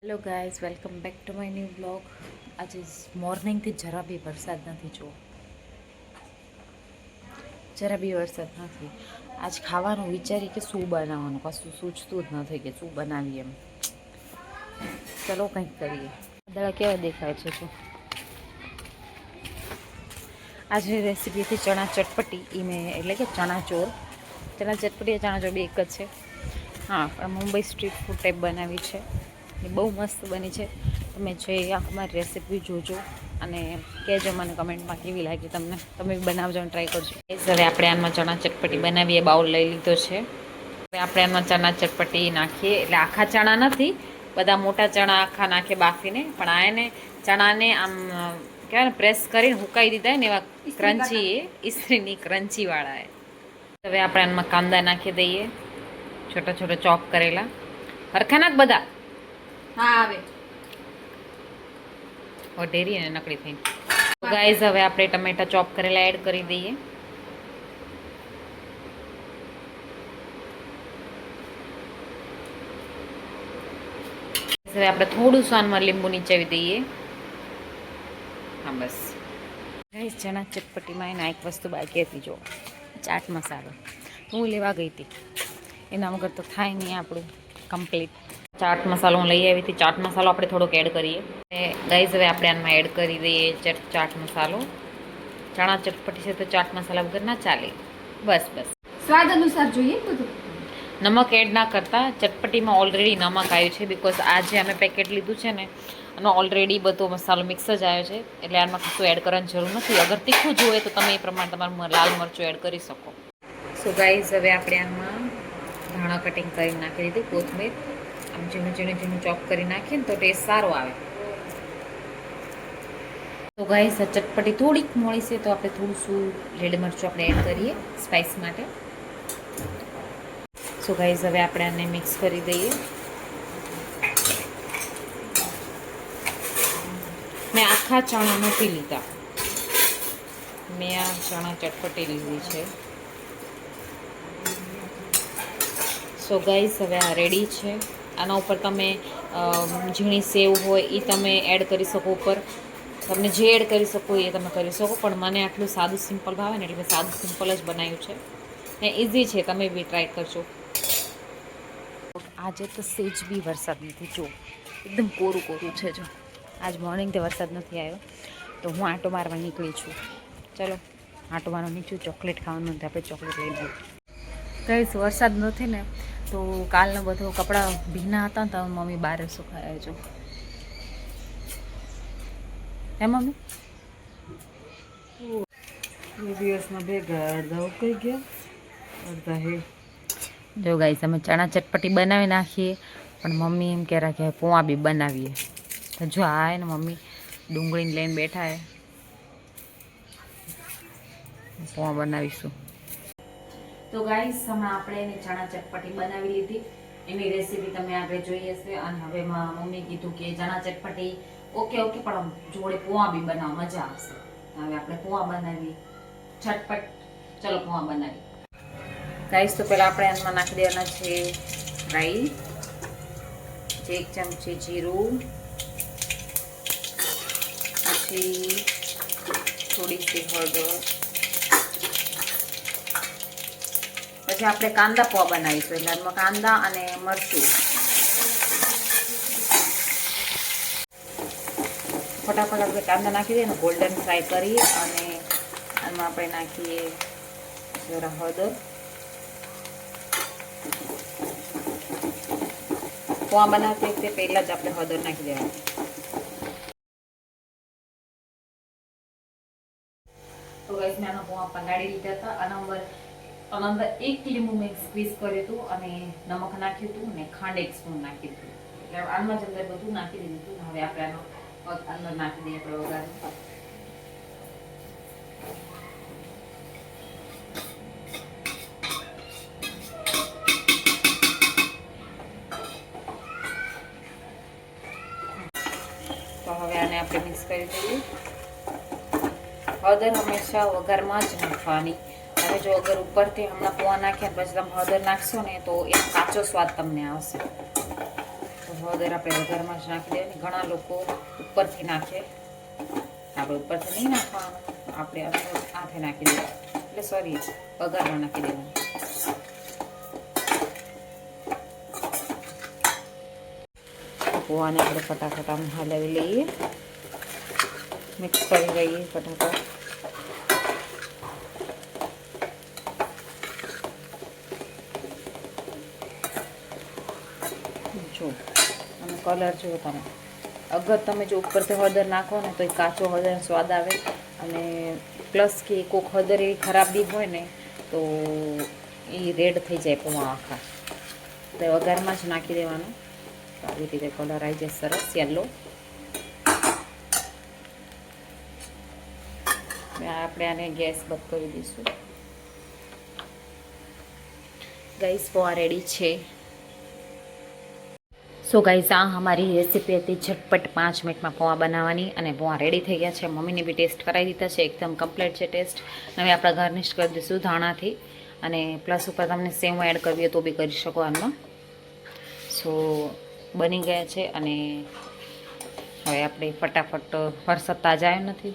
Hello guys, welcome back to my new blog. આજે મોર્નિંગથી જરા બી વરસાદ નથી, જુઓ, જરા બી વરસાદ નથી. આજ ખાવાનું વિચારી કે શું બનાવવાનું, કશું સૂચતું જ નથી કે શું બનાવીએ. એમ ચલો કંઈક કરીએ. વાદળા કેવા દેખાય છે જો. આજની રેસીપી હતી ચણા ચટપટી. એટલે કે ચણા ચોર. ચણા ચટપટી અને ચણા ચોર બે એક જ છે. હા, પણ મુંબઈ સ્ટ્રીટ ફૂડ ટાઈપ બનાવી છે. એ બહુ મસ્ત બની છે. તમે જે અમારી રેસીપી જોજો અને કહેજો મને કમેન્ટમાં કેવી લાગી તમને. તમે બી બનાવજો અને ટ્રાય કરજો. હવે આપણે આમાં ચણા ચટપટી બનાવીએ. બાઉલ લઈ લીધો છે. હવે આપણે આમાં ચણા ચટપટી નાખીએ. એટલે આખા ચણા નથી, બધા મોટા ચણા આખા નાખે બાફીને. પણ આ એને ચણાને આમ કહેવાય ને, પ્રેસ કરીને હુકાઈ દીધા ને એવા ક્રન્ચી, ઇસ્ત્રીની ક્રન્ચીવાળા. હવે આપણે આમાં કાંદા નાખી દઈએ, છોટા છોટા ચોપ કરેલા. હરખા નાખ બધા. હા, આવે ઢેરી અને નકળી થઈ. ગાઈઝ, હવે આપણે ટમેટા ચોપ કરેલા એડ કરી દઈએ. હવે આપણે થોડું સ્વાનમાં લીંબુ નીચાવી દઈએ. હા, બસ. ગાઈઝ, ચણા ચટપટીમાં એના એક વસ્તુ બાકી હતી, જો ચાટ મસાલો. હું લેવા ગઈ હતી, એના વગર તો થાય નહીં આપણું કમ્પ્લીટ. ચાટ મસાલો હું લઈ આવી હતી. ચાટ મસાલો આપણે થોડોક એડ કરીએ. ગાઈઝ, હવે આપણે આમાં એડ કરી દઈએ ચાટ મસાલો. ચણા ચટપટી છે તો ચાટ મસાલા વગર ના ચાલે. બસ બસ, સ્વાદ અનુસાર જોઈએ બધું. નમક એડ ના કરતા. ચટપટીમાં ઓલરેડી નમક આવ્યું છે, બિકોઝ આ જે અમે પેકેટ લીધું છે ને એનો ઓલરેડી બધો મસાલો મિક્સ જ આવ્યો છે. એટલે આમાં કશું એડ કરવાની જરૂર નથી. અગર તીખું જોઈએ તો તમે એ પ્રમાણે તમારું લાલ મરચું એડ કરી શકો. સો ગાઈઝ, હવે આપણે આમાં ધાણા કટિંગ કરી નાખી દીધું. કોથમીર આમ ઝીણું ઝીણું ઝીણું ચોપ કરી નાખીએ ને તો ટેસ્ટ સારો આવે. તો ગાઈઝ, ચટપટી થોડીક મોળી છે તો આપણે થોડું શું લીલું મરચું આપણે એડ કરીએ સ્પાઇસ માટે. સો ગાઈઝ, હવે આપણે આને મિક્સ કરી દઈએ. મેં આખા ચણા નથી લીધા, મેં આ ચણા ચટપટી લીધી છે. સો ગાઈઝ, હવે આ રેડી છે. આના ઉપર તમે ઝીણી સેવ હોય એ તમે એડ કરી શકો ઉપર. તમને જે એડ કરી શકો એ તમે કરી શકો. પણ મને આટલું સાદું સિમ્પલ ભાવે ને એટલે મેં સાદું સિમ્પલ જ બનાવ્યું છે. ને ઇઝી છે, તમે બી ટ્રાય કરજો. આજે તો સેજ બી વરસાદ નથી, જો એકદમ કોરું કોરું છે. જો આજ મોર્નિંગથી વરસાદ નથી આવ્યો તો હું આંટો મારવા નીકળી છું. ચલો આંટો મારવા નીકળું. ચોકલેટ ખાવાનું નથી, આપણે ચોકલેટ લઈને કહીશ. વરસાદ નથી ને તો કાલનો બધો કપડાં ભીના હતા ને તો મમ્મી બહાર સુકાયા જો. હે મમ્મી? બે દિવસમાં ભેગા અડધા ઉકઈ ગયા, અડધા હે. જો ગાઈસ, અમે ચણા ચટપટી બનાવી નાખીએ, પણ મમ્મી એમ કહેરા કે પોવા બી બનાવીએ. તો જો આ ને મમ્મી ડુંગળીને લઈને બેઠા હે, પોવા બનાવીશું. તો ગાઈસ, હમણાં આપણે એની ચણા ચટપટી બનાવી લીધી. એની રેસીપી તમે આગળ જોઈ હશે. અને હવે મમ્મી કીધું કે ચણા ચટપટી ઓકે ઓકે, પણ જોડે પોવા બી બનાવ, મજા આવશે. હવે આપણે પોવા બનાવી ઝટપટ. ચલો પોવા બનાવી. ગાઈસ, તો પહેલાં આપણે એમાં નાખી દેવાના છે રાઈ, 1 ચમચી જીરું, પછી થોડી સી હળદર, પછી આપણે કાંદા પોવા બનાવીશું. એટલે એમાં કાંદા અને મરચું ફટાફટ આપણે કાંદા નાખી દઈએ ને ગોલ્ડન ફ્રાય કરીએ. અને આમાં આપણે નાખીએ જરા હળદર. પોવા બનાવતી વખતે પહેલાં જ આપણે હળદર નાખી દેવાની. તો ગાઈસ, મેં આનો પોવા પલાળી લીધા હતા. આના અંદર 1 લીંબુ મેં સ્ક્વીઝ કર્યું હતું અને નમક નાખ્યું હતું અને ખાંડ 1 સ્પૂન નાખી હતી. એટલે આમાં જ અંદર બધું નાખી દીધું હતું. હવે આપણે આનો અંદર નાખી દઈએ આપણે વઘાર. તો હવે આને આપણે મિક્સ કરી દઈએ. હળદર હંમેશા વઘારમાં જ નાખવાની. તમે જો અગર ઉપરથી હમણાં પોવા નાખ્યા પછી તમે હળદર નાખશો ને તો એનો કાચો સ્વાદ તમને આવશે. તો હળદર આપણે વઘારમાં જ નાખી દેવાની. ઘણા લોકો ઉપરથી નાખે, આપણે ઉપરથી નહીં નાખવાનું, આપણે આથે નાખી દેવાનું, એટલે સોરી વઘારમાં નાખી દેવાનું. પોવાને આપણે ફટાફટ આમ હલાવી લઈએ, મિક્સ કરી લઈએ ફટાફટ. જો અને કલર જુઓ તમે, અગર તમે જો ઉપરથી હળદર નાખો ને તો એ કાચો હળદરનો સ્વાદ આવે, અને પ્લસ કે કોઈક હળદર એવી ખરાબ બી હોય ને તો એ રેડ થઈ જાય પૌવા આખા. તો વઘારમાં જ નાખી દેવાનું. તો આવી રીતે કલર આવી જાય સરસ યલો. આપણે આને ગેસ બંધ કરી દઈશું. ગાઈસ પૌવા રેડી છે. સો ગાઈસ આ અમારી રેસીપી હતી ઝટપટ 5 મિનિટમાં પૌવા બનાવવાની, અને પૌવા રેડી થઈ ગયા છે. મમ્મીને બી ટેસ્ટ કરાવી દીધા છે, એકદમ કમ્પ્લીટ છે ટેસ્ટ. હવે આપણે ગાર્નિશ કરી દઈશું ધાણાથી, અને પ્લસ ઉપર તમને સેવ એડ કરવી હોય તો બી કરી શકો આમાં. સો બની ગયા છે, અને હવે આપણે ફટાફટ, વરસાદ તાજા આવ્યો નથી